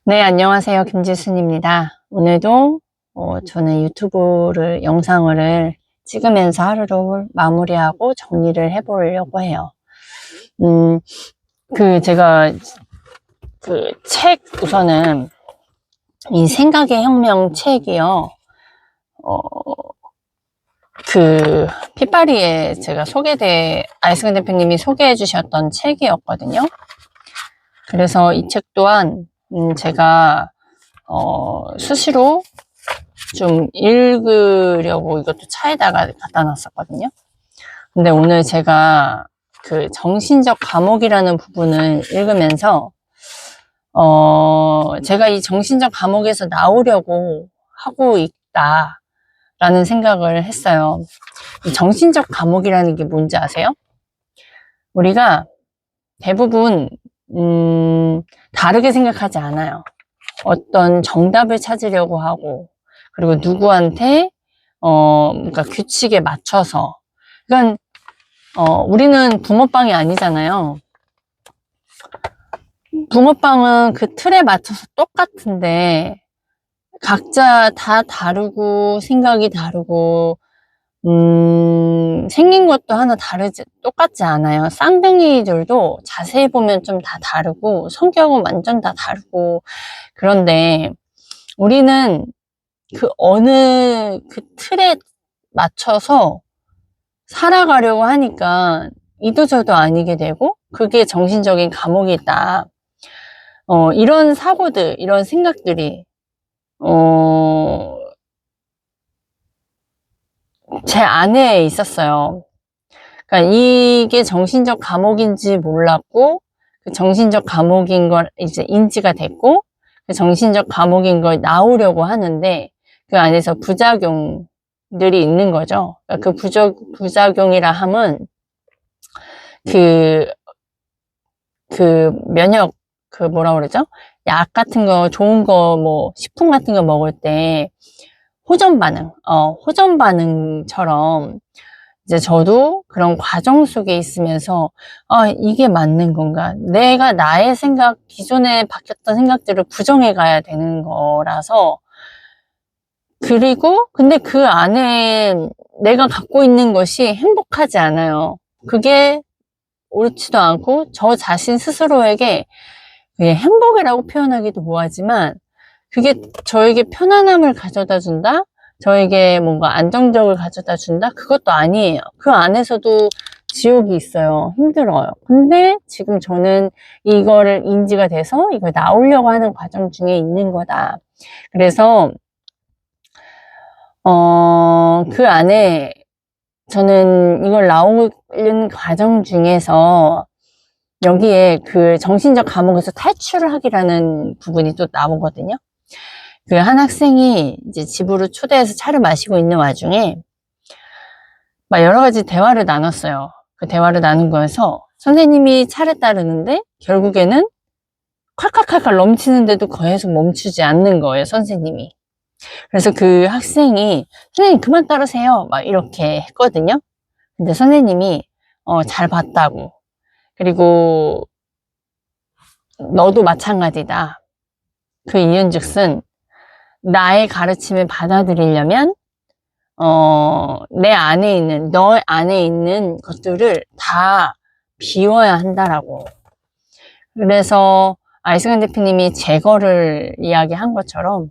네, 안녕하세요. 김지순입니다. 오늘도 저는 영상을 찍으면서 하루를 마무리하고 정리를 해보려고 해요. 음, 제가 우선은 이 생각의 혁명 책이요. 어, 핏바리에 아이스근 대표님이 소개해 주셨던 책이었거든요. 그래서 이 책 또한, 제가, 수시로 좀 읽으려고 이것도 차에다가 갖다 놨었거든요. 근데 오늘 제가 정신적 감옥이라는 부분을 읽으면서, 제가 이 정신적 감옥에서 나오려고 하고 있다라는 생각을 했어요. 이 정신적 감옥이라는 게 뭔지 아세요? 우리가 대부분, 다르게 생각하지 않아요. 어떤 정답을 찾으려고 하고, 그리고 누구한테, 그러니까 규칙에 맞춰서. 그러니까, 우리는 붕어빵이 아니잖아요. 붕어빵은 그 틀에 맞춰서 똑같은데, 각자 다 다르고, 생각이 다르고, 생긴 것도 하나 똑같지 않아요. 쌍둥이들도 자세히 보면 좀 다 다르고, 성격은 완전 다 다르고, 그런데 우리는 어느 틀에 맞춰서 살아가려고 하니까 이도저도 아니게 되고, 그게 정신적인 감옥이 있다. 이런 사고들, 이런 생각들이, 제 안에 있었어요. 그러니까 이게 정신적 감옥인지 몰랐고, 그 정신적 감옥인 걸 이제 인지가 됐고, 그 정신적 감옥인 걸 나오려고 하는데, 그 안에서 부작용들이 있는 거죠. 그러니까 부작용이라 함은, 그, 면역, 뭐라 그러죠? 약 같은 거, 좋은 거, 식품 같은 거 먹을 때, 호전 반응처럼, 이제 저도 그런 과정 속에 있으면서, 이게 맞는 건가? 내가 기존에 바뀌었던 생각들을 부정해 가야 되는 거라서, 근데 그 안에 내가 갖고 있는 것이 행복하지 않아요. 그게 옳지도 않고, 저 자신 스스로에게 그게 행복이라고 표현하기도 뭐하지만, 그게 저에게 편안함을 가져다 준다? 저에게 뭔가 안정적을 가져다 준다? 그것도 아니에요. 그 안에서도 지옥이 있어요. 힘들어요. 근데 지금 저는 이거를 인지가 돼서 이걸 나오려고 하는 과정 중에 있는 거다. 그래서, 그 안에 저는 이걸 나오는 과정 중에서 여기에 그 정신적 감옥에서 탈출을 하기라는 부분이 또 나오거든요. 그 한 학생이 이제 집으로 초대해서 차를 마시고 있는 와중에 막 여러 가지 대화를 나눴어요. 그 대화를 나눈 거에서 선생님이 차를 따르는데 결국에는 콸콸콸콸 넘치는데도 계속 멈추지 않는 거예요, 선생님이. 그래서 그 학생이 선생님 그만 따르세요. 막 이렇게 했거든요. 근데 선생님이 잘 봤다고. 그리고 너도 마찬가지다. 그 이유인즉슨 나의 가르침을 받아들이려면 너 안에 있는 것들을 다 비워야 한다라고. 그래서 아이스근 대표님이 제거를 이야기한 것처럼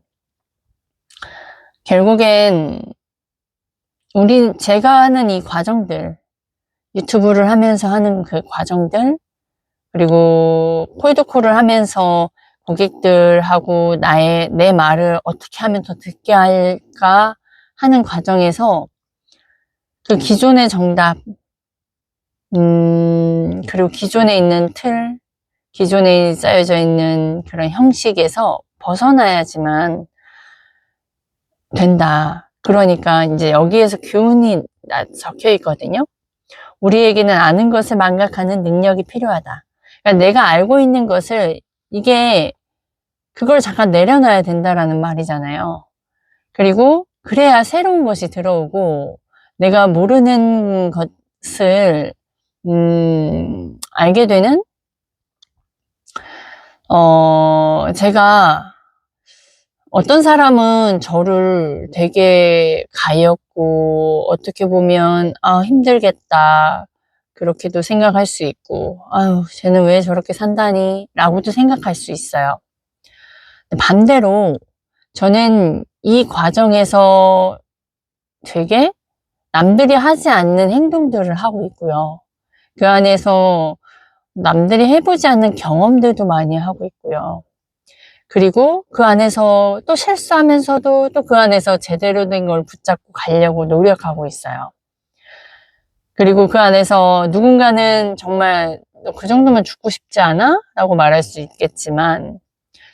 결국엔 제가 하는 이 과정들, 유튜브를 하면서 하는 그 과정들, 그리고 콜드콜을 하면서 고객들하고 내 말을 어떻게 하면 더 듣게 할까 하는 과정에서 그 기존의 정답, 그리고 기존에 있는 기존에 쌓여져 있는 그런 형식에서 벗어나야지만 된다. 그러니까 이제 여기에서 교훈이 적혀 있거든요. 우리에게는 아는 것을 망각하는 능력이 필요하다. 그러니까 내가 알고 있는 것을 그걸 잠깐 내려놔야 된다라는 말이잖아요. 그리고 그래야 새로운 것이 들어오고 내가 모르는 것을 알게 되는 제가 어떤 사람은 저를 되게 가엾고 어떻게 보면 힘들겠다 그렇게도 생각할 수 있고 아유 쟤는 왜 저렇게 산다니 라고도 생각할 수 있어요. 반대로 저는 이 과정에서 되게 남들이 하지 않는 행동들을 하고 있고요. 그 안에서 남들이 해보지 않는 경험들도 많이 하고 있고요. 그리고 그 안에서 또 실수하면서도 또 그 안에서 제대로 된 걸 붙잡고 가려고 노력하고 있어요. 그리고 그 안에서 누군가는 정말 너 그 정도면 죽고 싶지 않아? 라고 말할 수 있겠지만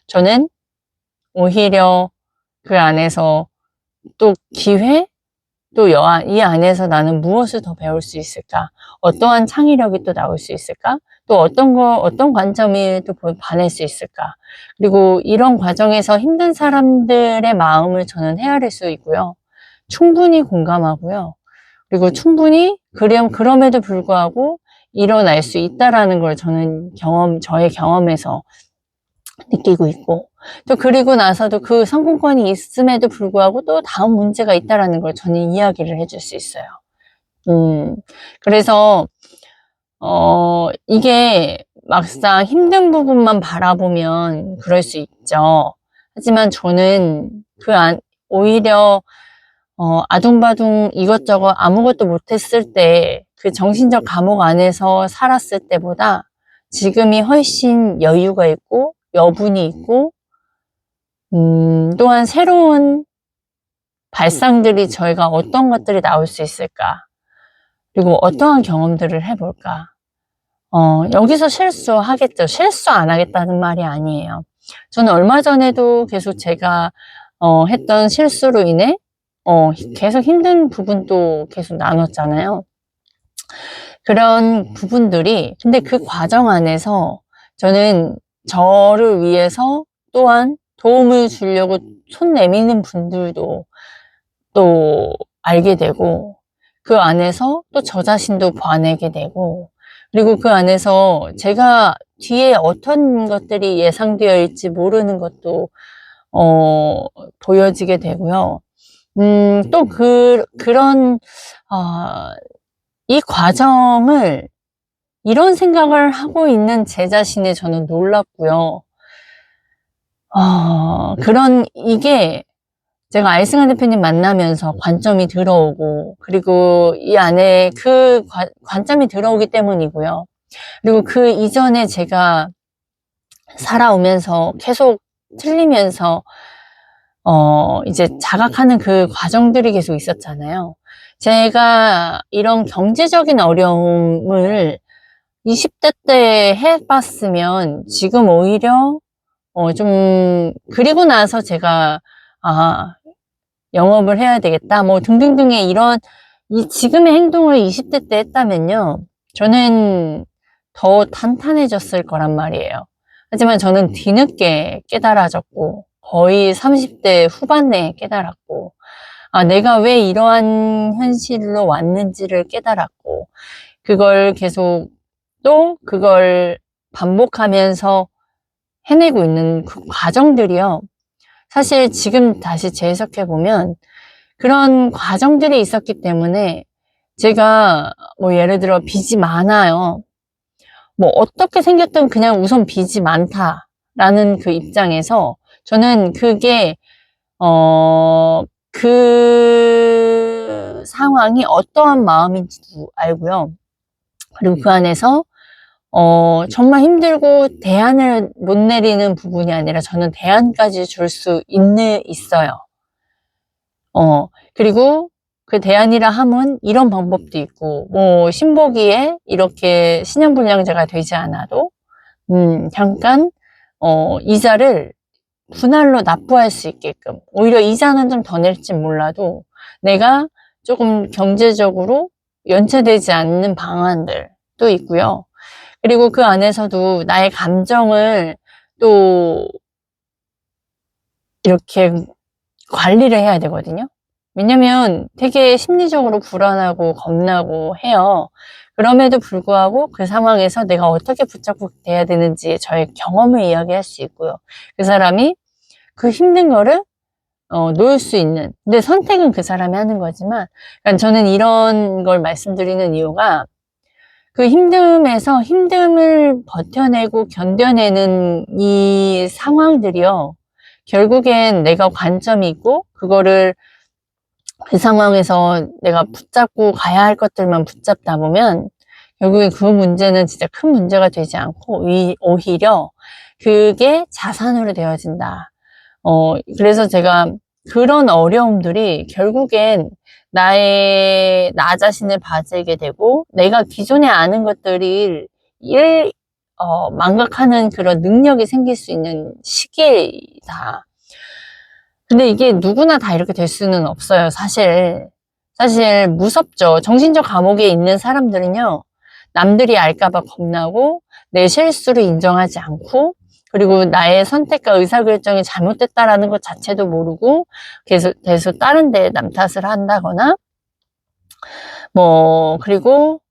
저는 오히려 그 안에서 또 기회? 또 이 안에서 나는 무엇을 더 배울 수 있을까? 어떠한 창의력이 또 나올 수 있을까? 또 어떤 관점이 또 반할 수 있을까? 그리고 이런 과정에서 힘든 사람들의 마음을 저는 헤아릴 수 있고요. 충분히 공감하고요. 그리고 충분히, 그럼에도 불구하고 일어날 수 있다라는 걸 저는 저의 경험에서 느끼고 있고, 또 그리고 나서도 그 성공권이 있음에도 불구하고 또 다음 문제가 있다라는 걸 저는 이야기를 해줄 수 있어요. 그래서, 이게 막상 힘든 부분만 바라보면 그럴 수 있죠. 하지만 저는 오히려, 아둥바둥 이것저것 아무것도 못했을 때, 그 정신적 감옥 안에서 살았을 때보다 지금이 훨씬 여유가 있고, 여분이 있고, 또한 새로운 발상들이 저희가 어떤 것들이 나올 수 있을까? 그리고 어떠한 경험들을 해볼까? 여기서 실수하겠죠. 실수 안 하겠다는 말이 아니에요. 저는 얼마 전에도 계속 제가, 했던 실수로 인해, 계속 힘든 부분도 계속 나눴잖아요. 그런 부분들이, 근데 그 과정 안에서 저는 저를 위해서 또한 도움을 주려고 손 내미는 분들도 또 알게 되고, 그 안에서 또 저 자신도 봐내게 되고, 그리고 그 안에서 제가 뒤에 어떤 것들이 예상되어 있지 모르는 것도, 보여지게 되고요. 또 이 과정을, 이런 생각을 하고 있는 제 자신에 저는 놀랐고요. 이게 제가 알승한 대표님 만나면서 관점이 들어오고, 그리고 이 안에 그 관점이 들어오기 때문이고요. 그리고 그 이전에 제가 살아오면서 계속 틀리면서, 이제 자각하는 그 과정들이 계속 있었잖아요. 제가 이런 경제적인 어려움을 20대 때 해봤으면 지금 오히려, 그리고 나서 제가, 영업을 해야 되겠다, 뭐 등등등의 지금의 행동을 20대 때 했다면요. 저는 더 탄탄해졌을 거란 말이에요. 하지만 저는 뒤늦게 깨달아졌고, 거의 30대 후반내에 깨달았고, 내가 왜 이러한 현실로 왔는지를 깨달았고, 그걸 반복하면서 해내고 있는 그 과정들이요. 사실 지금 다시 재해석해보면 그런 과정들이 있었기 때문에 제가 뭐 예를 들어 빚이 많아요. 뭐 어떻게 생겼든 그냥 우선 빚이 많다라는 그 입장에서 저는 그 상황이 어떠한 마음인지도 알고요. 그리고 그 안에서 정말 힘들고 대안을 못 내리는 부분이 아니라 저는 대안까지 줄 수 있어요. 그리고 그 대안이라 함은 이런 방법도 있고, 뭐, 신보기에 이렇게 신용불량자가 되지 않아도, 잠깐, 이자를 분할로 납부할 수 있게끔, 오히려 이자는 좀 더 낼지 몰라도, 내가 조금 경제적으로 연체되지 않는 방안들도 있고요. 그리고 그 안에서도 나의 감정을 또 이렇게 관리를 해야 되거든요. 왜냐면 되게 심리적으로 불안하고 겁나고 해요. 그럼에도 불구하고 그 상황에서 내가 어떻게 붙잡고 돼야 되는지 저의 경험을 이야기할 수 있고요. 그 사람이 그 힘든 거를 놓을 수 있는, 근데 선택은 그 사람이 하는 거지만, 그러니까 저는 이런 걸 말씀드리는 이유가 그 힘듦을 버텨내고 견뎌내는 이 상황들이요, 결국엔 내가 관점이 있고 그거를 그 상황에서 내가 붙잡고 가야 할 것들만 붙잡다 보면 결국에 그 문제는 진짜 큰 문제가 되지 않고 오히려 그게 자산으로 되어진다. 그래서 제가 그런 어려움들이 결국엔 나 자신을 봐지게 되고 내가 기존에 아는 것들이 망각하는 그런 능력이 생길 수 있는 시기다. 근데 이게 누구나 다 이렇게 될 수는 없어요, 사실. 사실 무섭죠. 정신적 감옥에 있는 사람들은요, 남들이 알까봐 겁나고, 내 실수를 인정하지 않고, 그리고 나의 선택과 의사결정이 잘못됐다라는 것 자체도 모르고, 계속 다른 데 남 탓을 한다거나, 그리고,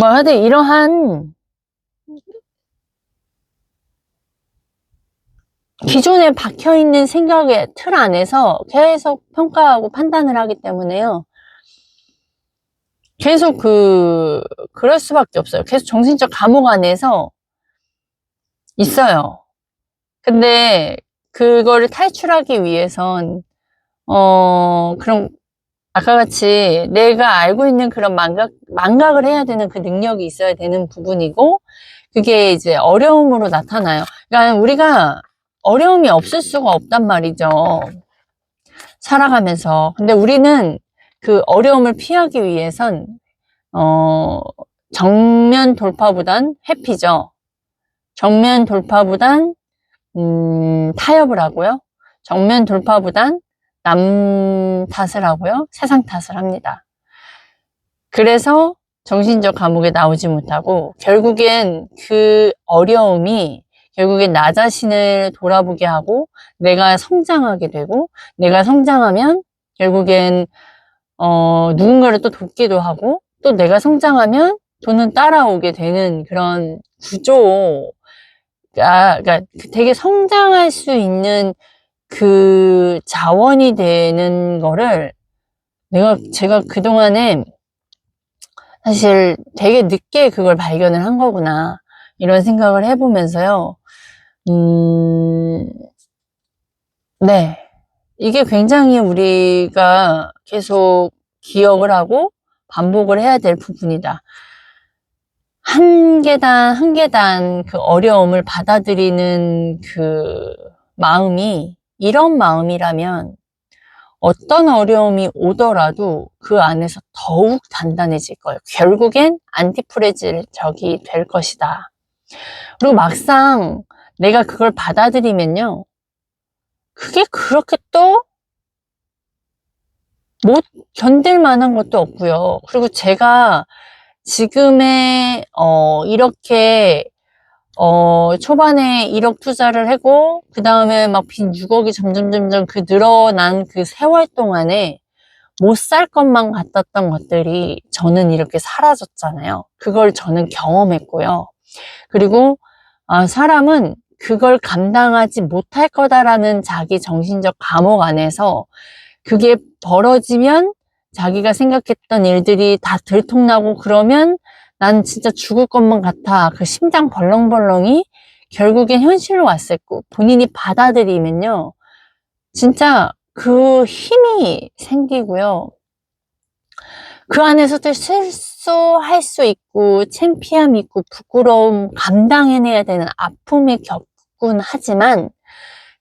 하여튼 이러한 기존에 박혀있는 생각의 틀 안에서 계속 평가하고 판단을 하기 때문에요. 계속 그럴 수밖에 없어요. 계속 정신적 감옥 안에서 있어요. 근데 그거를 탈출하기 위해선, 그런, 아까 같이 내가 알고 있는 그런 망각을 해야 되는 그 능력이 있어야 되는 부분이고, 그게 이제 어려움으로 나타나요. 그러니까 우리가 어려움이 없을 수가 없단 말이죠. 살아가면서. 근데 우리는 그 어려움을 피하기 위해선, 정면 돌파보단 회피죠. 정면 돌파보단, 타협을 하고요. 정면 돌파보단 남 탓을 하고요. 세상 탓을 합니다. 그래서 정신적 감옥에 나오지 못하고, 결국엔 그 어려움이 결국엔 나 자신을 돌아보게 하고, 내가 성장하게 되고, 내가 성장하면 결국엔, 누군가를 또 돕기도 하고, 또 내가 성장하면 돈은 따라오게 되는 그런 구조, 그러니까 되게 성장할 수 있는 그 자원이 되는 거를 제가 그동안에 사실 되게 늦게 그걸 발견을 한 거구나, 이런 생각을 해보면서요. 네. 이게 굉장히 우리가 계속 기억을 하고 반복을 해야 될 부분이다. 한 계단 한 계단 그 어려움을 받아들이는 그 마음이 이런 마음이라면 어떤 어려움이 오더라도 그 안에서 더욱 단단해질 거예요. 결국엔 안티프레질적이 될 것이다. 그리고 막상 내가 그걸 받아들이면요, 그게 그렇게 또 못 견딜 만한 것도 없고요. 그리고 제가 지금의 이렇게 초반에 1억 투자를 하고 그 다음에 막 빈 6억이 점점 그 늘어난 그 세월 동안에 못 살 것만 같았던 것들이 저는 이렇게 사라졌잖아요. 그걸 저는 경험했고요. 그리고 사람은 그걸 감당하지 못할 거다라는 자기 정신적 감옥 안에서 그게 벌어지면 자기가 생각했던 일들이 다 들통나고 그러면 난 진짜 죽을 것만 같아. 그 심장 벌렁벌렁이 결국엔 현실로 왔을 거. 본인이 받아들이면요, 진짜 그 힘이 생기고요. 그 안에서도 실수할 수 있고, 창피함이 있고, 부끄러움, 감당해내야 되는 아픔이 겪곤 하지만,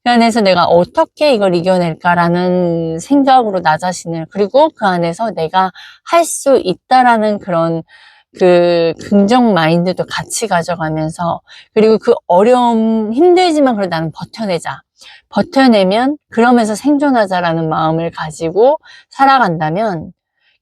그 안에서 내가 어떻게 이걸 이겨낼까라는 생각으로 나 자신을, 그리고 그 안에서 내가 할 수 있다라는 그런 그 긍정 마인드도 같이 가져가면서, 그리고 그 어려움, 힘들지만 그래도 나는 버텨내자. 버텨내면 그러면서 생존하자라는 마음을 가지고 살아간다면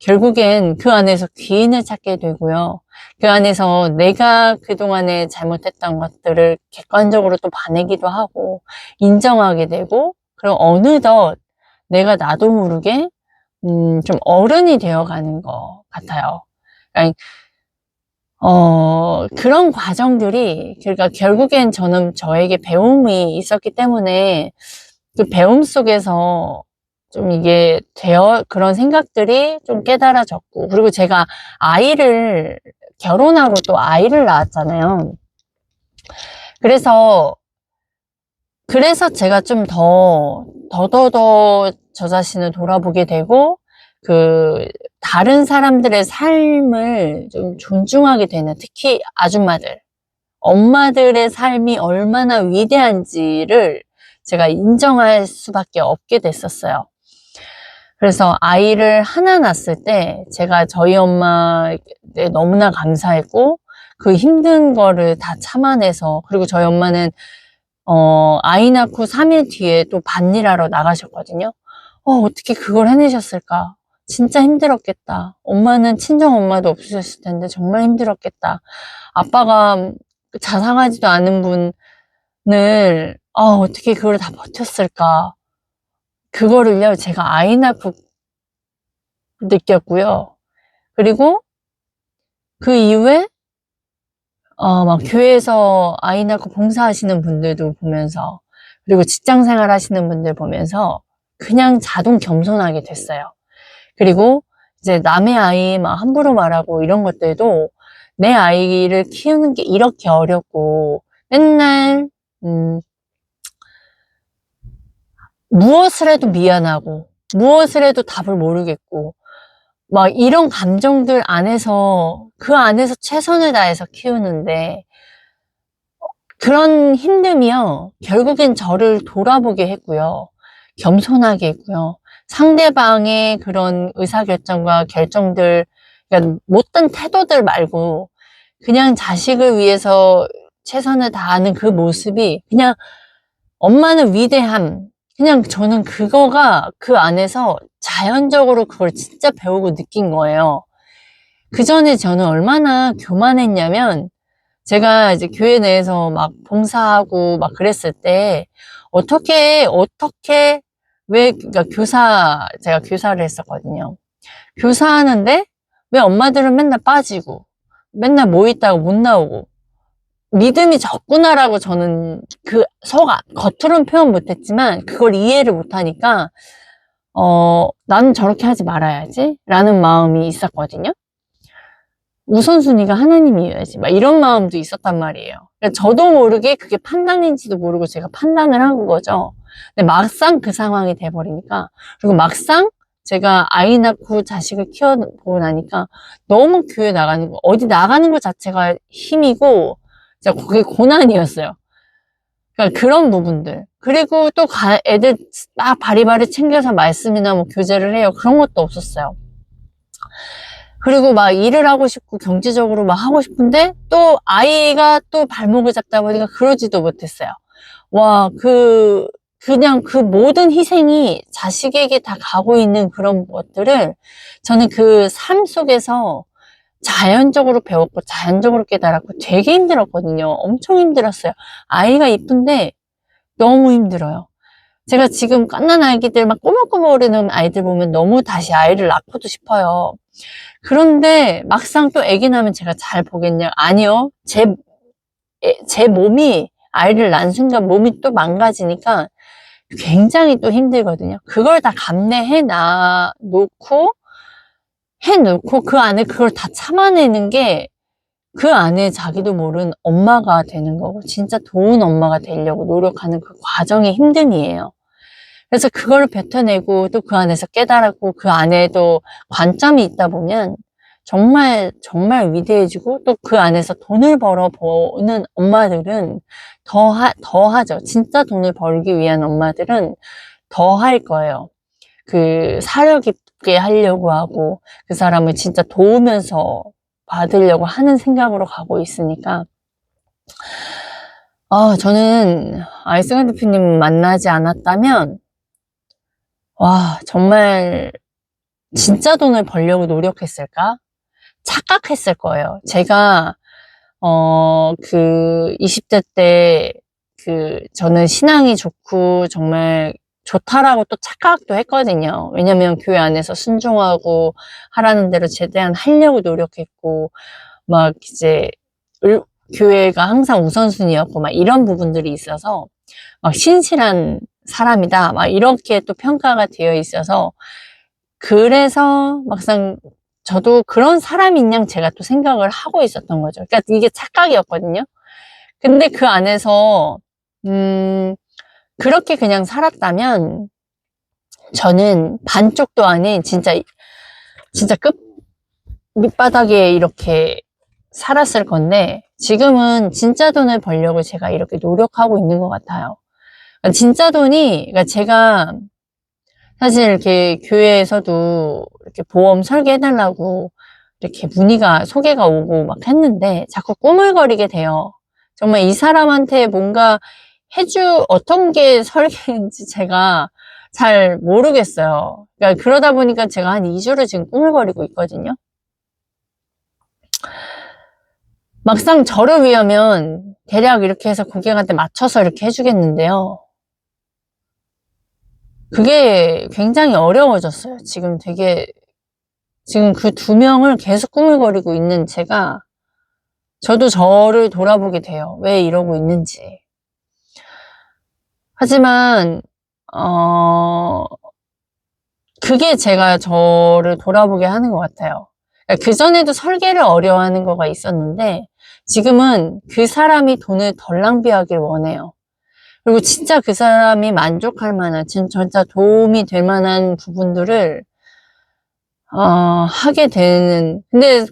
결국엔 그 안에서 귀인을 찾게 되고요. 그 안에서 내가 그동안에 잘못했던 것들을 객관적으로 또 봐내기도 하고 인정하게 되고, 그럼 어느덧 내가 나도 모르게 좀 어른이 되어가는 것 같아요. 그러니까, 그런 과정들이, 그러니까 결국엔 저는 저에게 배움이 있었기 때문에 그 배움 속에서 좀 이게 그런 생각들이 좀 깨달아졌고, 그리고 제가 결혼하고 또 아이를 낳았잖아요. 그래서 제가 좀 더더더 저 자신을 돌아보게 되고, 다른 사람들의 삶을 좀 존중하게 되는, 특히 아줌마들, 엄마들의 삶이 얼마나 위대한지를 제가 인정할 수밖에 없게 됐었어요. 그래서 아이를 하나 낳았을 때 제가 저희 엄마에 너무나 감사했고, 그 힘든 거를 다 참아내서, 그리고 저희 엄마는 아이 낳고 3일 뒤에 또 밭일하러 나가셨거든요. 어떻게 그걸 해내셨을까? 진짜 힘들었겠다. 엄마는 친정 엄마도 없으셨을 텐데 정말 힘들었겠다. 아빠가 자상하지도 않은 분을 어떻게 그걸 다 버텼을까? 그거를요, 제가 아이 낳고 느꼈고요. 그리고 그 이후에 막 교회에서 아이 낳고 봉사하시는 분들도 보면서, 그리고 직장 생활 하시는 분들 보면서 그냥 자동 겸손하게 됐어요. 그리고 이제 남의 아이 막 함부로 말하고 이런 것들도, 내 아이를 키우는 게 이렇게 어렵고, 맨날 무엇을 해도 미안하고, 무엇을 해도 답을 모르겠고, 막 이런 감정들 안에서, 그 안에서 최선을 다해서 키우는데, 그런 힘듦이요, 결국엔 저를 돌아보게 했고요. 겸손하게 했고요. 상대방의 그런 의사결정과 결정들, 그러니까 못된 태도들 말고, 그냥 자식을 위해서 최선을 다하는 그 모습이, 그냥 엄마는 위대함. 그냥 저는 그거가 그 안에서 자연적으로 그걸 진짜 배우고 느낀 거예요. 그 전에 저는 얼마나 교만했냐면, 제가 이제 교회 내에서 막 봉사하고 막 그랬을 때, 그러니까 제가 교사를 했었거든요. 교사하는데, 왜 엄마들은 맨날 빠지고, 맨날 뭐 있다고 못 나오고, 믿음이 적구나라고 저는 겉으로는 표현 못했지만, 그걸 이해를 못하니까, 나는 저렇게 하지 말아야지, 라는 마음이 있었거든요. 우선순위가 하나님이어야지, 막 이런 마음도 있었단 말이에요. 그러니까 저도 모르게 그게 판단인지도 모르고 제가 판단을 한 거죠. 근데 막상 그 상황이 돼버리니까, 그리고 막상 제가 아이 낳고 자식을 키워보고 나니까 너무 교회 나가는 거, 어디 나가는 것 자체가 힘이고, 진짜 그게 고난이었어요. 그러니까 그런 부분들. 그리고 또 애들 막 바리바리 챙겨서 말씀이나 뭐 교제를 해요. 그런 것도 없었어요. 그리고 막 일을 하고 싶고 경제적으로 막 하고 싶은데, 또 아이가 또 발목을 잡다 보니까 그러지도 못했어요. 와, 그냥 그 모든 희생이 자식에게 다 가고 있는 그런 것들을 저는 그 삶 속에서 자연적으로 배웠고 자연적으로 깨달았고 되게 힘들었거든요. 엄청 힘들었어요. 아이가 이쁜데 너무 힘들어요. 제가 지금 갓난 아기들 막 꼬물꼬물거리는 아이들 보면 너무 다시 아이를 낳고도 싶어요. 그런데 막상 또 아기 낳으면 제가 잘 보겠냐? 아니요. 제 몸이 아이를 낳은 순간 몸이 또 망가지니까 굉장히 또 힘들거든요. 그걸 다 해놓고 그 안에 그걸 다 참아내는 게, 그 안에 자기도 모르는 엄마가 되는 거고, 진짜 좋은 엄마가 되려고 노력하는 그 과정의 힘듦이에요. 그래서 그걸 뱉어내고 또 그 안에서 깨달았고, 그 안에도 관점이 있다 보면 정말 정말 위대해지고, 또 그 안에서 돈을 벌어보는 엄마들은 더 하죠. 진짜 돈을 벌기 위한 엄마들은 더 할 거예요. 사려 깊게 하려고 하고, 그 사람을 진짜 도우면서 받으려고 하는 생각으로 가고 있으니까, 저는 아이승환 대표님 만나지 않았다면, 와, 정말 진짜 돈을 벌려고 노력했을까? 착각했을 거예요. 제가 20대 때 저는 신앙이 좋고 정말 좋다라고 또 착각도 했거든요. 왜냐면 교회 안에서 순종하고 하라는 대로 최대한 하려고 노력했고, 막 이제 교회가 항상 우선순위였고 막 이런 부분들이 있어서 막 신실한 사람이다 막 이렇게 또 평가가 되어 있어서, 그래서 막상 저도 그런 사람인 양 제가 또 생각을 하고 있었던 거죠. 그러니까 이게 착각이었거든요. 근데 그 안에서 그렇게 그냥 살았다면 저는 반쪽도 아닌 진짜 끝 밑바닥에 이렇게 살았을 건데, 지금은 진짜 돈을 벌려고 제가 이렇게 노력하고 있는 것 같아요. 그러니까 진짜 돈이, 그러니까 제가 사실 이렇게 교회에서도 이렇게 보험 설계해달라고 이렇게 소개가 오고 막 했는데 자꾸 꾸물거리게 돼요. 정말 이 사람한테 뭔가 어떤 게 설계인지 제가 잘 모르겠어요. 그러니까 그러다 보니까 제가 한 2주를 지금 꾸물거리고 있거든요. 막상 저를 위하면 대략 이렇게 해서 고객한테 맞춰서 이렇게 해주겠는데요. 그게 굉장히 어려워졌어요. 지금 그 2명을 계속 꾸물거리고 있는 제가, 저도 저를 돌아보게 돼요. 왜 이러고 있는지. 하지만, 그게 제가 저를 돌아보게 하는 것 같아요. 그전에도 설계를 어려워하는 거가 있었는데, 지금은 그 사람이 돈을 덜 낭비하길 원해요. 그리고 진짜 그 사람이 만족할 만한, 진짜 도움이 될 만한 부분들을, 하게 되는, 근데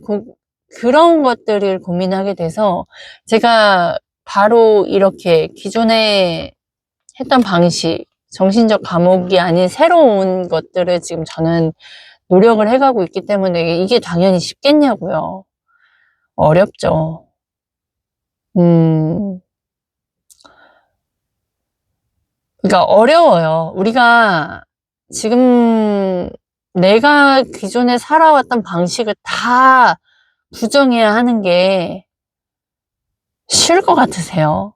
그런 것들을 고민하게 돼서, 제가 바로 이렇게 기존에 했던 방식, 정신적 감옥이 아닌 새로운 것들을 지금 저는 노력을 해가고 있기 때문에 이게 당연히 쉽겠냐고요. 어렵죠. 그러니까 어려워요. 우리가 지금 내가 기존에 살아왔던 방식을 다 부정해야 하는 게 쉬울 것 같으세요?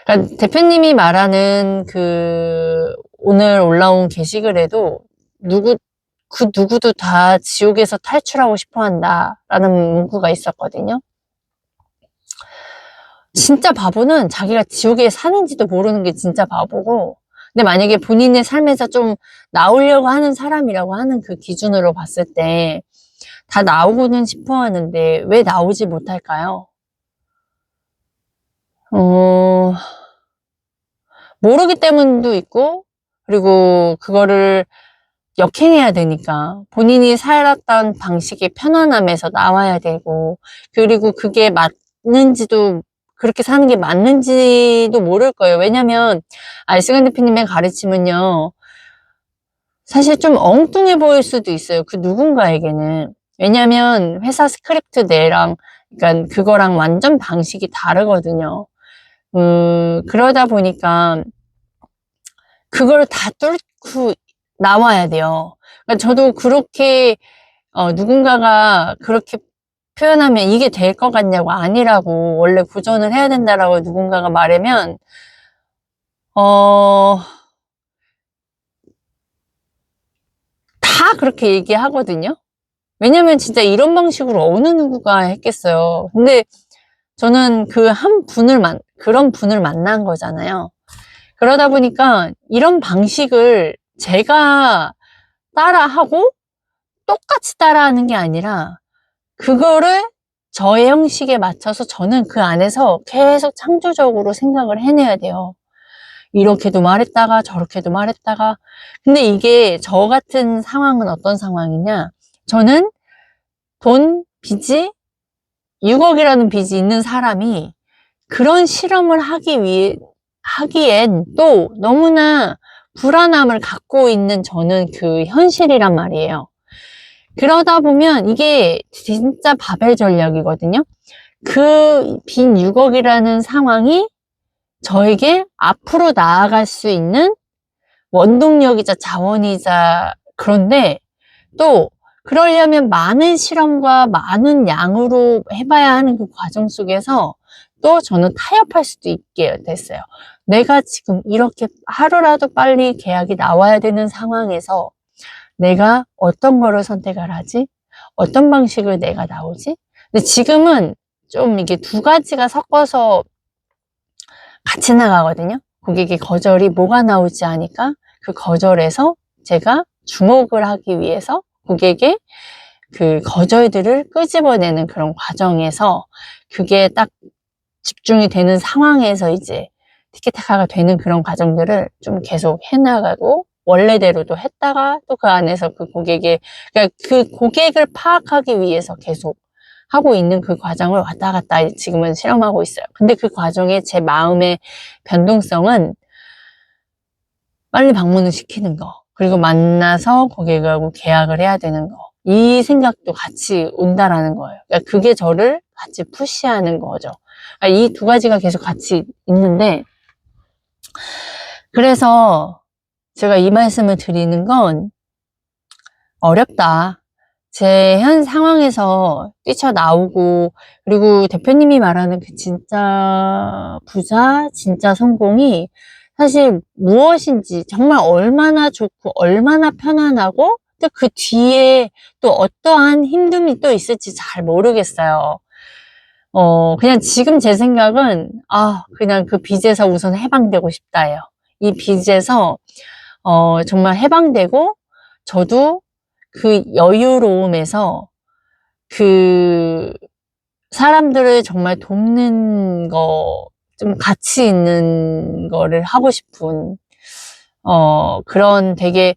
그러니까 대표님이 말하는 오늘 올라온 게시글에도 그 누구도 다 지옥에서 탈출하고 싶어 한다라는 문구가 있었거든요. 진짜 바보는 자기가 지옥에 사는지도 모르는 게 진짜 바보고, 근데 만약에 본인의 삶에서 좀 나오려고 하는 사람이라고 하는 그 기준으로 봤을 때 다 나오고는 싶어 하는데 왜 나오지 못할까요? 모르기 때문도 있고, 그리고 그거를 역행해야 되니까 본인이 살았던 방식의 편안함에서 나와야 되고, 그리고 그게 그렇게 사는 게 맞는지도 모를 거예요. 왜냐면 알스간 대표님의 가르침은요, 사실 좀 엉뚱해 보일 수도 있어요. 그 누군가에게는. 왜냐면 회사 스크립트 내랑, 그러니까 그거랑 완전 방식이 다르거든요. 그러다 보니까 그걸 다 뚫고 나와야 돼요. 그러니까 저도 그렇게, 누군가가 그렇게 표현하면 이게 될 것 같냐고, 아니라고, 원래 구전을 해야 된다라고 누군가가 말하면, 다 그렇게 얘기하거든요. 왜냐면 진짜 이런 방식으로 어느 누구가 했겠어요. 근데 저는 그런 분을 만난 거잖아요. 그러다 보니까 이런 방식을 제가 따라하고 똑같이 따라하는 게 아니라, 그거를 저의 형식에 맞춰서 저는 그 안에서 계속 창조적으로 생각을 해내야 돼요. 이렇게도 말했다가 저렇게도 말했다가. 근데 이게 저 같은 상황은 어떤 상황이냐, 저는 빚이 6억이라는 빚이 있는 사람이 그런 실험을 하기엔 또 너무나 불안함을 갖고 있는 저는 그 현실이란 말이에요. 그러다 보면 이게 진짜 바벨 전략이거든요. 그 빈 6억이라는 상황이 저에게 앞으로 나아갈 수 있는 원동력이자 자원이자, 그런데 또 그러려면 많은 실험과 많은 양으로 해봐야 하는 그 과정 속에서 그것도 저는 타협할 수도 있게 됐어요. 내가 지금 이렇게 하루라도 빨리 계약이 나와야 되는 상황에서 내가 어떤 거를 선택을 하지? 어떤 방식을 내가 나오지? 근데 지금은 좀 이게 두 가지가 섞어서 같이 나가거든요. 고객의 거절이 뭐가 나오지 않으니까 그 거절에서 제가 주목을 하기 위해서 고객의 그 거절들을 끄집어내는 그런 과정에서 그게 딱 집중이 되는 상황에서 이제 티키타카가 되는 그런 과정들을 좀 계속 해나가고 원래대로도 했다가 또 그 안에서 그 고객의 그러니까 그 고객을 파악하기 위해서 계속 하고 있는 그 과정을 왔다 갔다 지금은 실험하고 있어요. 근데 그 과정에 제 마음의 변동성은 빨리 방문을 시키는 거, 그리고 만나서 고객하고 계약을 해야 되는 거, 이 생각도 같이 온다라는 거예요. 그러니까 그게 저를 같이 푸시하는 거죠. 그러니까 이 두 가지가 계속 같이 있는데, 그래서 제가 이 말씀을 드리는 건 어렵다. 제 현 상황에서 뛰쳐나오고, 그리고 대표님이 말하는 그 진짜 부자, 진짜 성공이 사실 무엇인지 정말 얼마나 좋고, 얼마나 편안하고, 또 그 뒤에 또 어떠한 힘듦이 또 있을지 잘 모르겠어요. 그냥 지금 제 생각은, 그냥 그 빚에서 우선 해방되고 싶다예요. 이 빚에서, 정말 해방되고, 저도 그 여유로움에서 그 사람들을 정말 돕는 거, 좀 가치 있는 거를 하고 싶은, 그런 되게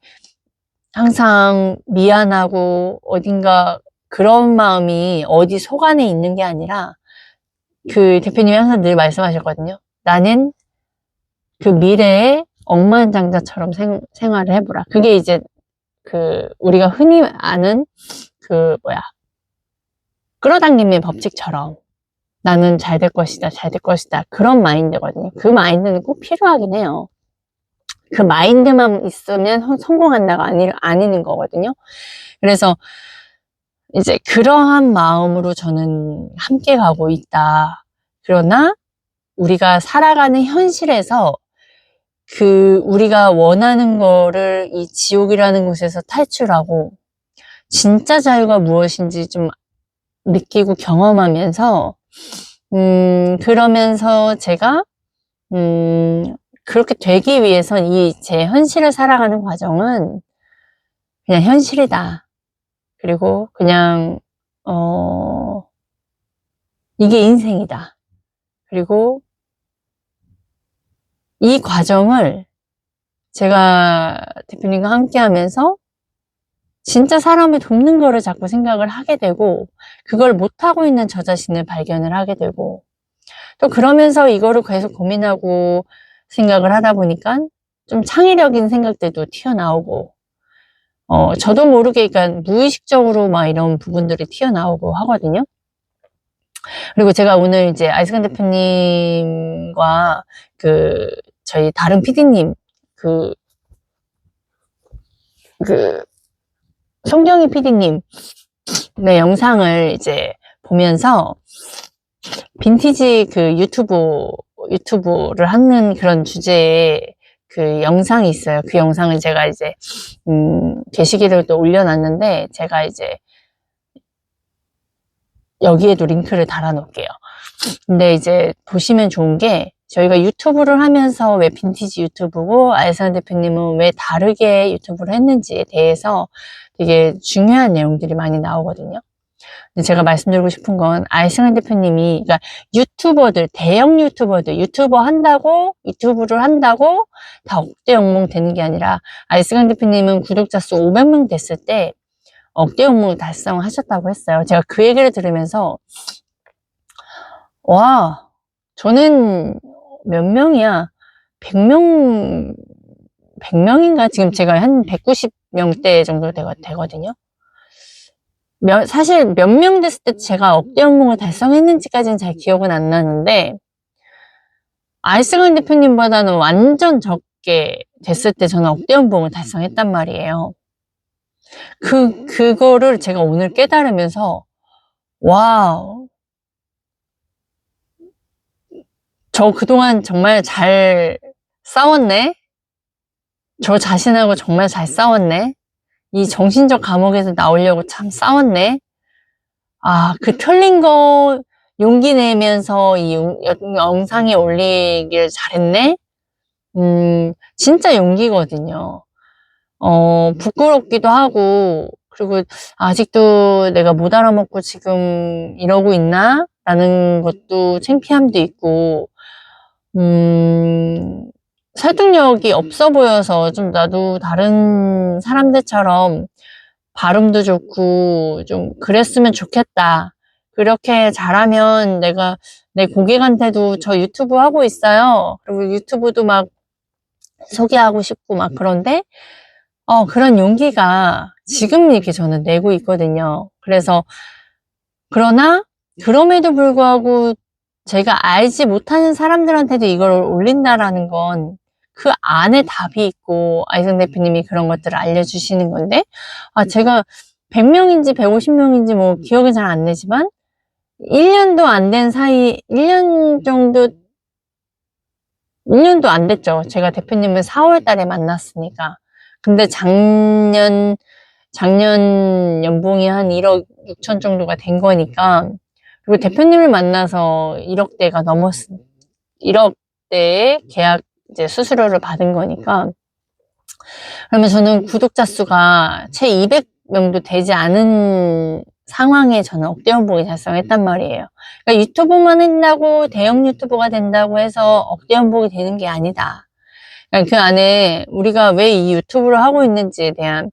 항상 미안하고 어딘가 그런 마음이 어디 속 안에 있는 게 아니라 그 대표님이 항상 늘 말씀하셨거든요. 나는 그 미래의 억만장자처럼 생활을 해보라. 그게 이제 그 우리가 흔히 아는 그 끌어당김의 법칙처럼 나는 잘 될 것이다, 잘 될 것이다. 그런 마인드거든요. 그 마인드는 꼭 필요하긴 해요. 그 마인드만 있으면 성공한다가 아니는 거거든요. 그래서 이제 그러한 마음으로 저는 함께 가고 있다. 그러나 우리가 살아가는 현실에서 그 우리가 원하는 거를 이 지옥이라는 곳에서 탈출하고 진짜 자유가 무엇인지 좀 느끼고 경험하면서 그러면서 제가 그렇게 되기 위해선 이 제 현실을 살아가는 과정은 그냥 현실이다. 그리고 그냥 이게 인생이다. 그리고 이 과정을 제가 대표님과 함께 하면서 진짜 사람을 돕는 거를 자꾸 생각을 하게 되고 그걸 못하고 있는 저 자신을 발견을 하게 되고 또 그러면서 이거를 계속 고민하고 생각을 하다 보니까 좀 창의력인 생각들도 튀어나오고 저도 모르게 그러니까 무의식적으로 막 이런 부분들이 튀어나오고 하거든요. 그리고 제가 오늘 이제 아이스간 대표님과 그 저희 다른 PD님 그 송경희 PD님 네 영상을 이제 보면서 빈티지 그 유튜브를 하는 그런 주제의 그 영상이 있어요. 그 영상을 제가 이제 게시기를 또 올려놨는데 제가 이제 여기에도 링크를 달아 놓을게요. 근데 이제 보시면 좋은 게 저희가 유튜브를 하면서 왜 빈티지 유튜브고 아이스간 대표님은 왜 다르게 유튜브를 했는지에 대해서 되게 중요한 내용들이 많이 나오거든요. 근데 제가 말씀드리고 싶은 건 아이스간 대표님이 그러니까 유튜버들 대형 유튜버들 유튜브를 한다고 다 억대 영웅 되는 게 아니라 아이스간 대표님은 구독자 수 500명 됐을 때 억대 영웅을 달성하셨다고 했어요. 제가 그 얘기를 들으면서 와 저는 몇 명이야 100명인가 지금 제가 한 190명대 정도 되거든요. 사실 몇 명 됐을 때 제가 억대 연봉을 달성했는지까지는 잘 기억은 안 나는데 아이스간 대표님보다는 완전 적게 됐을 때 저는 억대 연봉을 달성했단 말이에요. 그거를 제가 오늘 깨달으면서 와우 저 그동안 정말 잘 싸웠네? 저 자신하고 정말 잘 싸웠네? 이 정신적 감옥에서 나오려고 참 싸웠네? 아, 그 틀린 거 용기 내면서 이 영상에 올리길 잘했네? 진짜 용기거든요. 부끄럽기도 하고, 그리고 아직도 내가 못 알아먹고 지금 이러고 있나? 라는 것도 창피함도 있고, 설득력이 없어 보여서 좀 나도 다른 사람들처럼 발음도 좋고 좀 그랬으면 좋겠다. 그렇게 잘하면 내가 내 고객한테도 저 유튜브 하고 있어요. 그리고 유튜브도 막 소개하고 싶고 막 그런데 그런 용기가 지금 이렇게 저는 내고 있거든요. 그래서 그러나 그럼에도 불구하고 제가 알지 못하는 사람들한테도 이걸 올린다라는 건 그 안에 답이 있고 아이성 대표님이 그런 것들을 알려주시는 건데 제가 100명인지 150명인지 뭐 기억은 잘 안 나지만 1년도 안 된 사이 1년도 안 됐죠. 제가 대표님을 4월 달에 만났으니까. 근데 작년 연봉이 한 1억 6천 정도가 된 거니까. 그리고 대표님을 만나서 1억대가 1억대의 계약 이제 수수료를 받은 거니까. 그러면 저는 구독자 수가 채 200명도 되지 않은 상황에 저는 억대 연봉이 달성했단 말이에요. 그러니까 유튜브만 한다고 대형 유튜버가 된다고 해서 억대 연봉이 되는 게 아니다. 그러니까 그 안에 우리가 왜 이 유튜브를 하고 있는지에 대한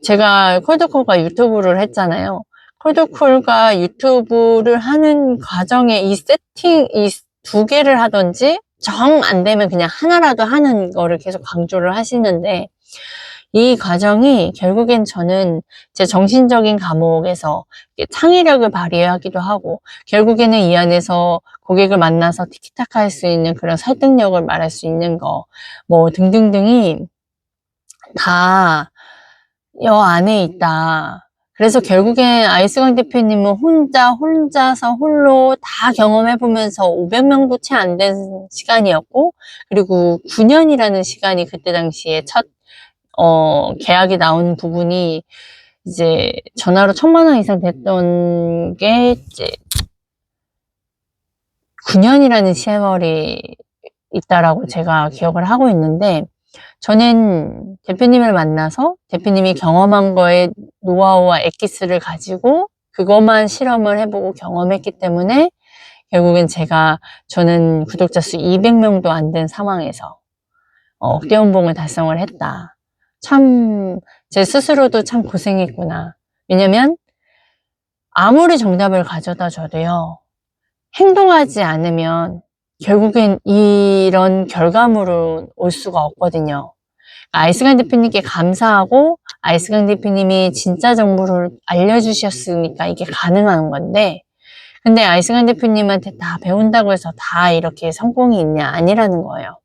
제가 콜드콜과 유튜브를 했잖아요. 콜드콜과 유튜브를 하는 과정에 이 두 개를 하든지 정 안 되면 그냥 하나라도 하는 거를 계속 강조를 하시는데 이 과정이 결국엔 저는 제 정신적인 감옥에서 창의력을 발휘하기도 하고 결국에는 이 안에서 고객을 만나서 티키타카 할 수 있는 그런 설득력을 말할 수 있는 거 뭐 등등등이 다 이 안에 있다. 그래서 결국엔 아이스강 대표님은 혼자서 홀로 다 경험해보면서 500명도 채 안 된 시간이었고, 그리고 9년이라는 시간이 그때 당시에 첫, 계약이 나온 부분이 이제 전화로 1000만 원 이상 됐던 게 이제 9년이라는 세월이 있다라고 제가 기억을 하고 있는데, 저는 대표님을 만나서 대표님이 경험한 거에 노하우와 엑기스를 가지고 그것만 실험을 해보고 경험했기 때문에 결국엔 저는 구독자 수 200명도 안 된 상황에서 억대 연봉을 달성을 했다. 참, 제 스스로도 참 고생했구나. 왜냐면 아무리 정답을 가져다 줘도요, 행동하지 않으면 결국엔 이런 결과물은 올 수가 없거든요. 아이스강 대표님께 감사하고 아이스강 대표님이 진짜 정보를 알려주셨으니까 이게 가능한 건데 근데 아이스강 대표님한테 다 배운다고 해서 다 이렇게 성공이 있냐? 아니라는 거예요.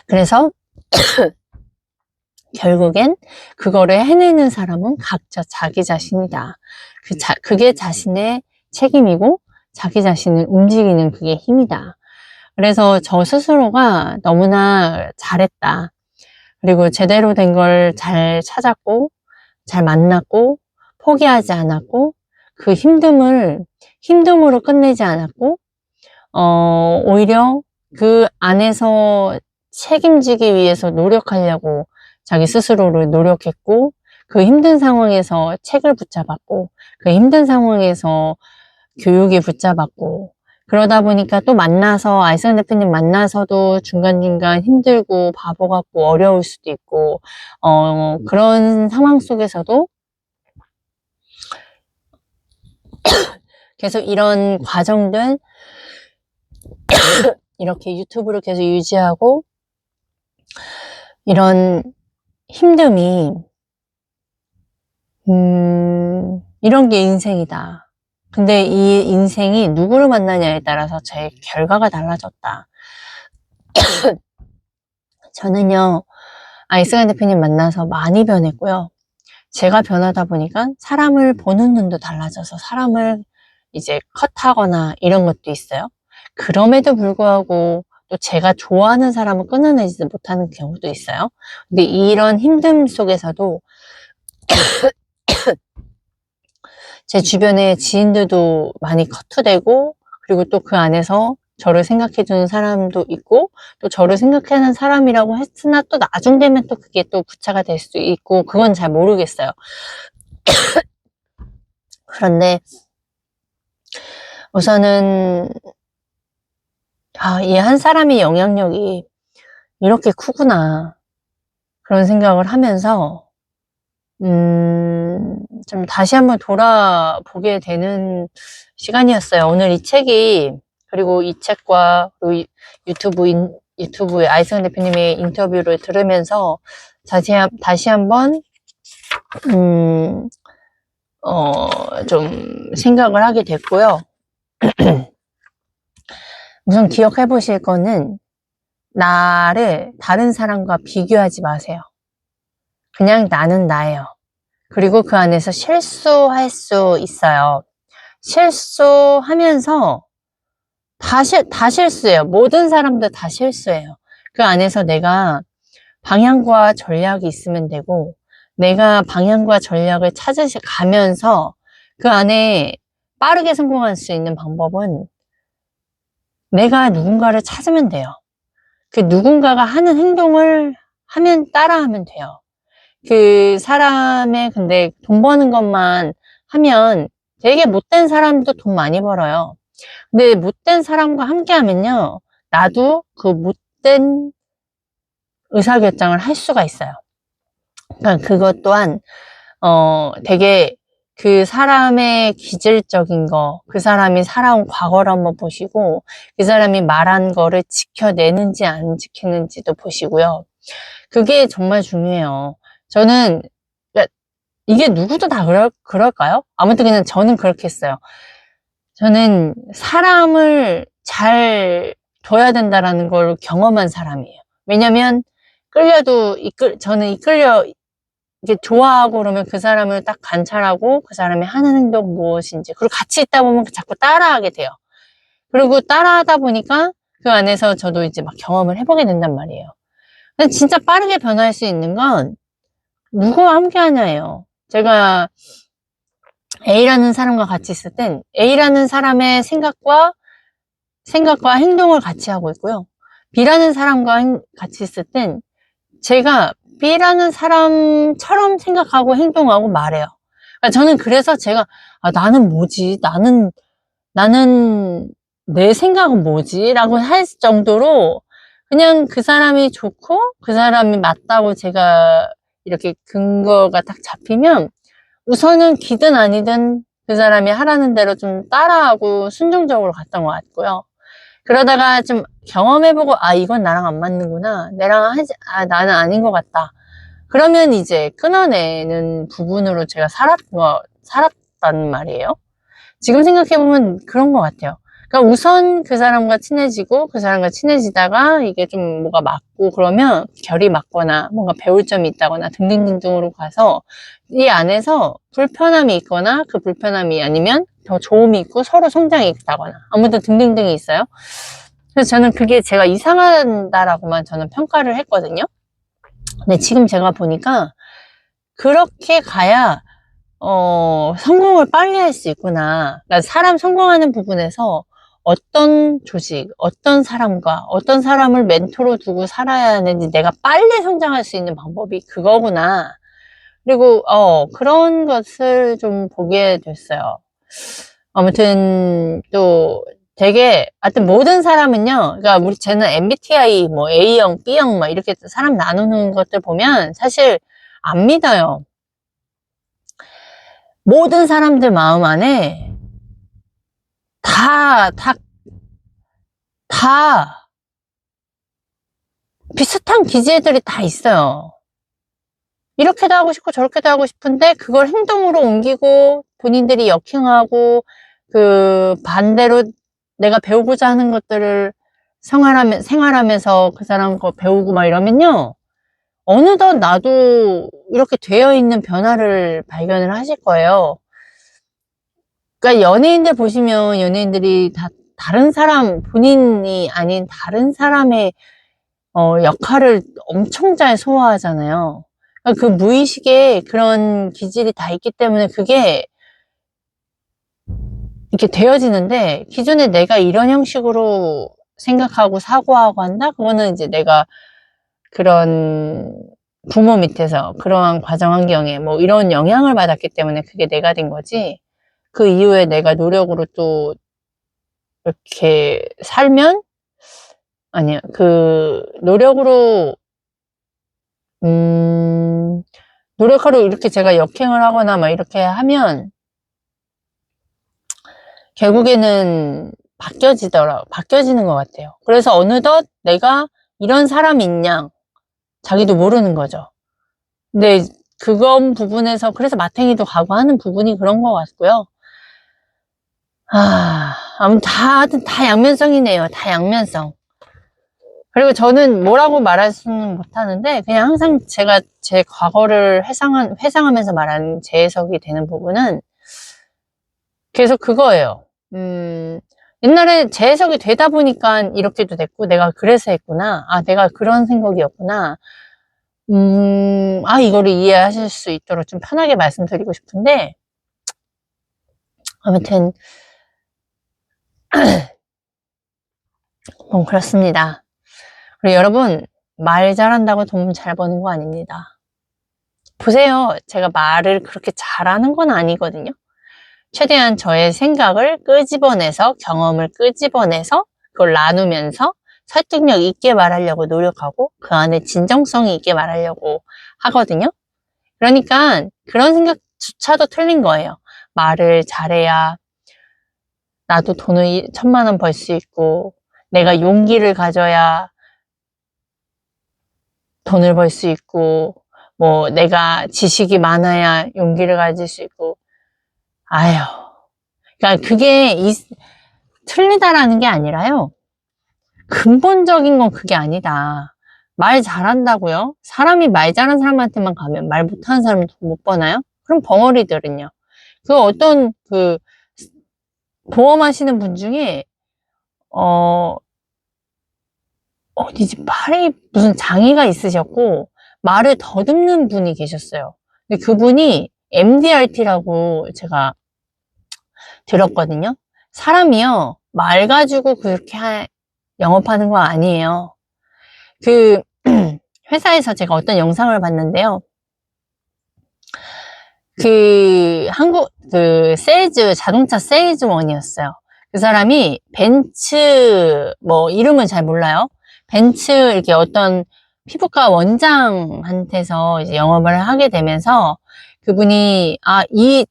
그래서 결국엔 그거를 해내는 사람은 각자 자기 자신이다. 그게 자신의 책임이고 자기 자신을 움직이는 그게 힘이다. 그래서 저 스스로가 너무나 잘했다. 그리고 제대로 된 걸 잘 찾았고, 잘 만났고, 포기하지 않았고, 그 힘듦으로 끝내지 않았고, 오히려 그 안에서 책임지기 위해서 노력하려고 자기 스스로를 노력했고, 그 힘든 상황에서 책을 붙잡았고, 그 힘든 상황에서 교육에 붙잡았고, 그러다 보니까 또 아이스강 대표님 만나서도 중간중간 힘들고 바보 같고 어려울 수도 있고, 그런 상황 속에서도 계속 이런 과정들, 이렇게 유튜브를 계속 유지하고, 이런 힘듦이, 이런 게 인생이다. 근데 이 인생이 누구를 만나냐에 따라서 제 결과가 달라졌다. 저는요, 아이스강 대표님 만나서 많이 변했고요. 제가 변하다 보니까 사람을 보는 눈도 달라져서 사람을 이제 컷하거나 이런 것도 있어요. 그럼에도 불구하고 또 제가 좋아하는 사람을 끊어내지 못하는 경우도 있어요. 근데 이런 힘듦 속에서도 제 주변에 지인들도 많이 커트되고, 그리고 또 그 안에서 저를 생각해주는 사람도 있고, 또 저를 생각하는 사람이라고 했으나 또 나중 되면 또 그게 또 부차가 될 수도 있고, 그건 잘 모르겠어요. 그런데 우선은 이 한 사람의 영향력이 이렇게 크구나, 그런 생각을 하면서 좀 다시 한번 돌아보게 되는 시간이었어요. 오늘 이 책이, 그리고 이 책과 유튜브의 아이승환 대표님의 인터뷰를 들으면서 다시 한번 좀 생각을 하게 됐고요. 우선 기억해 보실 거는, 나를 다른 사람과 비교하지 마세요. 그냥 나는 나예요. 그리고 그 안에서 실수할 수 있어요. 실수하면서 다 실수예요. 모든 사람들 다 실수예요. 그 안에서 내가 방향과 전략이 있으면 되고, 내가 방향과 전략을 가면서 그 안에 빠르게 성공할 수 있는 방법은 내가 누군가를 찾으면 돼요. 그 누군가가 하는 행동을 따라하면 돼요. 그 사람의, 근데 돈 버는 것만 하면 되게 못된 사람도 돈 많이 벌어요. 근데 못된 사람과 함께 하면요, 나도 그 못된 의사결정을 할 수가 있어요. 그러니까 그것 또한 되게 그 사람의 기질적인 거, 그 사람이 살아온 과거를 한번 보시고, 그 사람이 말한 거를 지켜내는지 안 지키는지도 보시고요. 그게 정말 중요해요. 저는, 그러니까 이게 누구도 다 그럴까요? 아무튼 그냥 저는 그렇게 했어요. 저는 사람을 잘 둬야 된다라는 걸 경험한 사람이에요. 왜냐면 저는 이게 좋아하고 그러면 그 사람을 딱 관찰하고 그 사람이 하는 행동 무엇인지, 그리고 같이 있다 보면 자꾸 따라하게 돼요. 그리고 따라하다 보니까 그 안에서 저도 이제 막 경험을 해보게 된단 말이에요. 근데 진짜 빠르게 변할 수 있는 건 누구와 함께 하냐예요. 제가 A라는 사람과 같이 있을 땐 A라는 사람의 생각과 행동을 같이 하고 있고요. B라는 사람과 같이 있을 땐 제가 B라는 사람처럼 생각하고 행동하고 말해요. 그러니까 저는 그래서 나는 뭐지? 나는 내 생각은 뭐지? 라고 할 정도로 그냥 그 사람이 좋고 그 사람이 맞다고 제가 이렇게 근거가 딱 잡히면 우선은 기든 아니든 그 사람이 하라는 대로 좀 따라하고 순종적으로 갔던 것 같고요. 그러다가 좀 경험해보고, 이건 나랑 안 맞는구나. 나는 아닌 것 같다. 그러면 이제 끊어내는 부분으로 제가 살았단 말이에요. 지금 생각해보면 그런 것 같아요. 그러니까 우선 그 사람과 친해지고, 그 사람과 친해지다가 이게 좀 뭐가 맞고, 그러면 결이 맞거나, 뭔가 배울 점이 있다거나, 등등등등으로 가서 이 안에서 불편함이 있거나, 그 불편함이 아니면 더 좋음이 있고, 서로 성장이 있다거나, 아무튼 등등등이 있어요. 그래서 저는 그게 제가 이상하다라고만 저는 평가를 했거든요. 근데 지금 제가 보니까 그렇게 가야 성공을 빨리 할 수 있구나. 그러니까 사람 성공하는 부분에서 어떤 조직, 어떤 사람을 멘토로 두고 살아야 하는지, 내가 빨리 성장할 수 있는 방법이 그거구나. 그리고 그런 것을 좀 보게 됐어요. 아무튼 또 되게, 하여튼 모든 사람은요, 그러니까 쟤는 MBTI 뭐 A형, B형 막 이렇게 사람 나누는 것들 보면 사실 안 믿어요. 모든 사람들 마음 안에 다 비슷한 기질들이 다 있어요. 이렇게도 하고 싶고 저렇게도 하고 싶은데 그걸 행동으로 옮기고 본인들이 역행하고, 그 반대로 내가 배우고자 하는 것들을 생활하면서 그 사람 거 배우고 막 이러면요, 어느덧 나도 이렇게 되어 있는 변화를 발견을 하실 거예요. 그러니까 연예인들 보시면 연예인들이 다 다른 사람, 본인이 아닌 다른 사람의 역할을 엄청 잘 소화하잖아요. 그러니까 그 무의식에 그런 기질이 다 있기 때문에 그게 이렇게 되어지는데, 기존에 내가 이런 형식으로 생각하고 사고하고 한다? 그거는 이제 내가 그런 부모 밑에서 그러한 과정 환경에 뭐 이런 영향을 받았기 때문에 그게 내가 된 거지, 그 이후에 내가 노력으로 또 이렇게 살면, 아니야, 그 노력으로 노력하러 이렇게 제가 역행을 하거나 막 이렇게 하면 결국에는 바뀌어지는 것 같아요. 그래서 어느덧 내가 이런 사람인 양 자기도 모르는 거죠. 근데 그건 부분에서 그래서 마탱이도 가고 하는 부분이 그런 것 같고요. 아무튼 다 양면성이네요. 다 양면성. 그리고 저는 뭐라고 말할 수는 못하는데, 그냥 항상 제가 제 과거를 회상하면서 말하는 제 해석이 되는 부분은 계속 그거예요. 옛날에 제 해석이 되다 보니까 이렇게도 됐고, 내가 그래서 했구나. 내가 그런 생각이었구나. 이거를 이해하실 수 있도록 좀 편하게 말씀드리고 싶은데, 아무튼, 그렇습니다. 그리고 여러분, 말 잘한다고 돈 잘 버는 거 아닙니다. 보세요. 제가 말을 그렇게 잘하는 건 아니거든요. 최대한 저의 생각을 끄집어내서, 경험을 끄집어내서, 그걸 나누면서 설득력 있게 말하려고 노력하고, 그 안에 진정성이 있게 말하려고 하거든요. 그러니까 그런 생각조차도 틀린 거예요. 말을 잘해야 나도 돈을 1,000만 원 벌 수 있고, 내가 용기를 가져야 돈을 벌 수 있고, 뭐 내가 지식이 많아야 용기를 가질 수 있고, 아휴. 그러니까 그게 틀리다라는 게 아니라요. 근본적인 건 그게 아니다. 말 잘한다고요? 사람이 말 잘하는 사람한테만 가면 말 못하는 사람은 돈 못 버나요? 그럼 벙어리들은요. 그 어떤 보험하시는 분 중에 어디지, 팔이 무슨 장애가 있으셨고 말을 더듬는 분이 계셨어요. 근데 그분이 MDRT라고 제가 들었거든요. 사람이요, 말 가지고 그렇게 영업하는 거 아니에요. 그 회사에서 제가 어떤 영상을 봤는데요. 자동차 세일즈원이었어요. 그 사람이 벤츠, 뭐 이름은 잘 몰라요. 벤츠 이렇게 어떤 피부과 원장한테서 이제 영업을 하게 되면서 그분이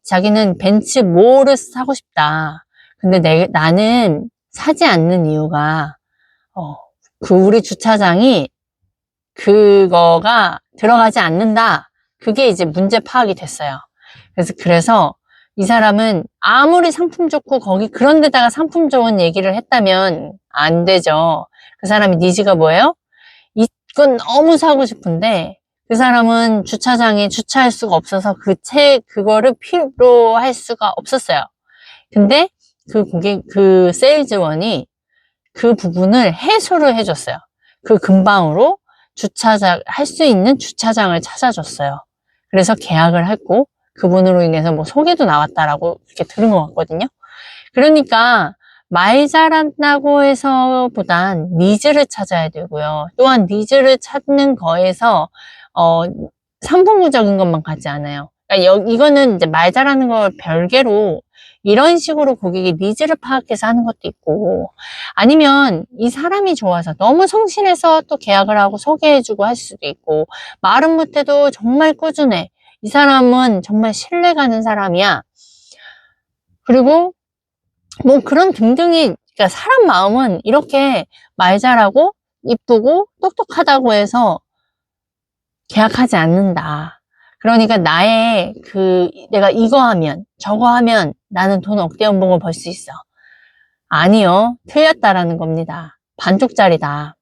자기는 벤츠 뭐를 사고 싶다. 근데 나는 사지 않는 이유가 우리 주차장이 그거가 들어가지 않는다. 그게 이제 문제 파악이 됐어요. 그래서 이 사람은 아무리 상품 좋고 거기 그런 데다가 상품 좋은 얘기를 했다면 안 되죠. 그 사람이 니즈가 뭐예요? 이건 너무 사고 싶은데 그 사람은 주차장에 주차할 수가 없어서 그거를 필요로 할 수가 없었어요. 근데 그 세일즈원이 그 부분을 해소를 해줬어요. 그 근방으로 할 수 있는 주차장을 찾아줬어요. 그래서 계약을 했고, 그분으로 인해서 뭐 소개도 나왔다라고 이렇게 들은 것 같거든요. 그러니까 말 잘한다고 해서 보단 니즈를 찾아야 되고요. 또한 니즈를 찾는 거에서 상품적인 것만 가지 않아요. 그러니까 이거는 이제 말 잘하는 걸 별개로 이런 식으로 고객의 니즈를 파악해서 하는 것도 있고, 아니면 이 사람이 좋아서 너무 성실해서 또 계약을 하고 소개해주고 할 수도 있고, 말은 못해도 정말 꾸준해. 이 사람은 정말 신뢰 가는 사람이야. 그리고 뭐 그런 등등이, 그러니까 사람 마음은 이렇게 말 잘하고 이쁘고 똑똑하다고 해서 계약하지 않는다. 그러니까 내가 이거 하면 저거 하면 나는 돈 억대 연봉을 벌 수 있어. 아니요. 틀렸다라는 겁니다. 반쪽짜리다.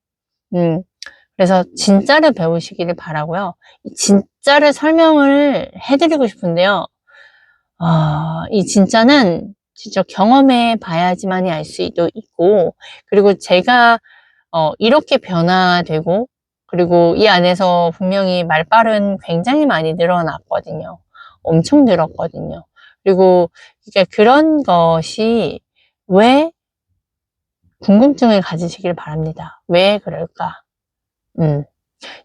그래서 진짜를 배우시기를 바라고요. 진짜를 설명을 해드리고 싶은데요. 이 진짜는 직접 경험해 봐야지만이 알 수도 있고, 그리고 제가 이렇게 변화되고, 그리고 이 안에서 분명히 말빨은 굉장히 많이 늘어났거든요. 엄청 늘었거든요. 그리고 이제 그런 것이 왜 궁금증을 가지시길 바랍니다. 왜 그럴까?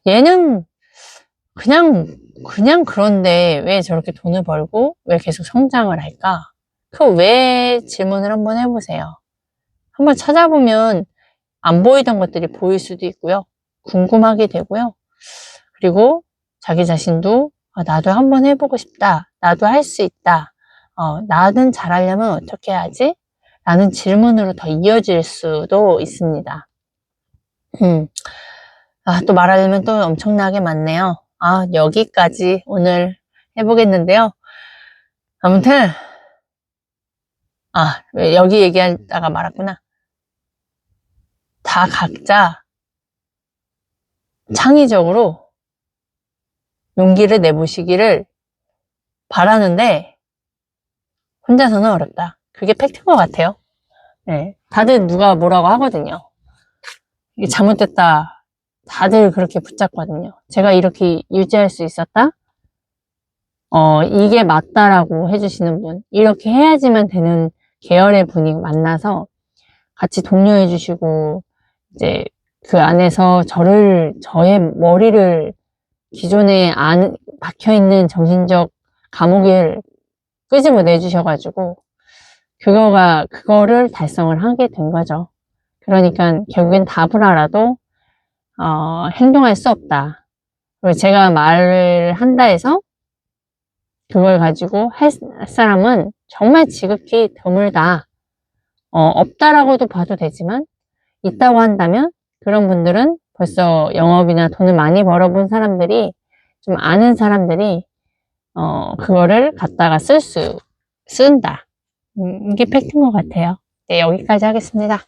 얘는 그냥 그런데 왜 저렇게 돈을 벌고 왜 계속 성장을 할까? 그 왜 질문을 한번 해보세요. 한번 찾아보면 안 보이던 것들이 보일 수도 있고요. 궁금하게 되고요. 그리고 자기 자신도 나도 한번 해보고 싶다. 나도 할 수 있다. 나는 잘하려면 어떻게 하지? 라는 질문으로 더 이어질 수도 있습니다. 또 말하려면 또 엄청나게 많네요. 여기까지 오늘 해보겠는데요. 아무튼, 왜 여기 얘기하다가 말았구나. 다 각자 창의적으로 용기를 내보시기를 바라는데, 혼자서는 어렵다. 그게 팩트인 것 같아요. 네. 다들 누가 뭐라고 하거든요. 이게 잘못됐다. 다들 그렇게 붙잡거든요. 제가 이렇게 유지할 수 있었다? 이게 맞다라고 해주시는 분, 이렇게 해야지만 되는 계열의 분이 만나서 같이 독려해 주시고, 이제 그 안에서 저의 머리를 기존에 박혀있는 정신적 감옥을 끄집어내 주셔가지고, 그거를 달성을 하게 된 거죠. 그러니까 결국엔 답을 알아도, 행동할 수 없다. 그리고 제가 말을 한다 해서 그걸 가지고 할 사람은 정말 지극히 드물다. 없다라고도 봐도 되지만, 있다고 한다면 그런 분들은 벌써 영업이나 돈을 많이 벌어본 사람들이, 좀 아는 사람들이 그거를 갖다가 쓴다. 이게 팩트인 것 같아요. 네, 여기까지 하겠습니다.